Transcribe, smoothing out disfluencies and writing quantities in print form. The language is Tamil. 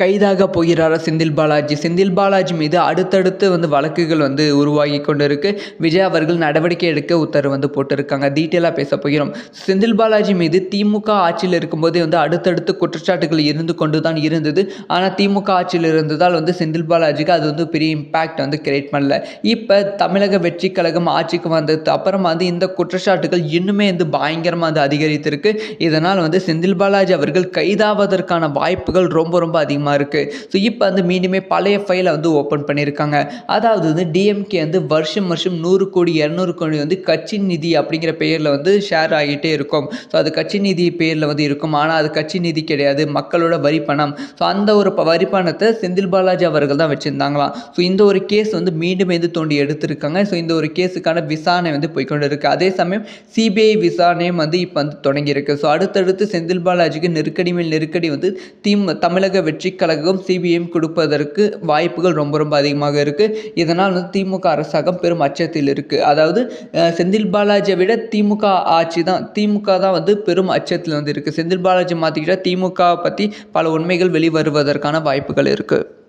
கைதாக போகிறாரா செந்தில் பாலாஜி? செந்தில் பாலாஜி மீது அடுத்தடுத்து வழக்குகள் உருவாகி கொண்டு இருக்கு. விஜய் அவர்கள் நடவடிக்கை எடுக்க உத்தரவு போட்டிருக்காங்க. டீட்டெயிலாக பேச போகிறோம். செந்தில் பாலாஜி மீது திமுக ஆட்சியில் இருக்கும்போதே அடுத்தடுத்து குற்றச்சாட்டுகள் இருந்து கொண்டு தான் இருந்தது. ஆனால் திமுக ஆட்சியில் இருந்ததால் செந்தில் பாலாஜிக்கு அது பெரிய இம்பேக்ட் கிரியேட் பண்ணல. இப்போ தமிழக வெற்றி கழகம் ஆட்சிக்கு வந்தது அப்புறமா இந்த குற்றச்சாட்டுகள் இன்னுமே பயங்கரமாக அதிகரித்திருக்கு. இதனால் செந்தில் பாலாஜி அவர்கள் கைதாவதற்கான வாய்ப்புகள் ரொம்ப ரொம்ப அதிகமாக இருக்கு. ஸோ இப்போ மீண்டுமே பழைய ஃபைலை ஓப்பன் பண்ணியிருக்காங்க. அதாவது டிஎம்கே வருஷம் 100 கோடி 200 கோடி கட்சி நிதி அப்படிங்கிற பெயரில் ஷேர் ஆகிட்டே இருக்கும். ஸோ அது கட்சி நிதி பேரில் இருக்கும். ஆனால் அது கட்சி நிதி கிடையாது, மக்களோட வரி பணம். ஸோ அந்த ஒரு வரி பணத்தை செந்தில் பாலாஜி அவர்கள் தான் வச்சுருந்தாங்களாம். ஸோ இந்த ஒரு கேஸ் மீண்டும் தோண்டி எடுத்திருக்காங்க. ஸோ இந்த ஒரு கேஸுக்கான விசாரணை போய்கொண்டு இருக்கு. அதே சமயம் சிபிஐ விசாரணையும் இப்போ தொடங்கியிருக்கு. ஸோ அடுத்தடுத்து செந்தில் பாலாஜிக்கு நெருக்கடி மேல் நெருக்கடி தமிழக வெற்றி கழகம் சிபிஐயும் கொடுப்பதற்கு வாய்ப்புகள் ரொம்ப ரொம்ப அதிகமாக இருக்குது. இதனால் திமுக அரசாங்கம் பெரும் அச்சத்தில் இருக்குது. அதாவது செந்தில் பாலாஜியை விட திமுக ஆட்சி தான் திமுக தான் பெரும் அச்சத்தில் இருக்குது. செந்தில் பாலாஜி மாற்றிக்கிட்டால் திமுக பற்றி பல உண்மைகள் வெளிவருவதற்கான வாய்ப்புகள் இருக்குது.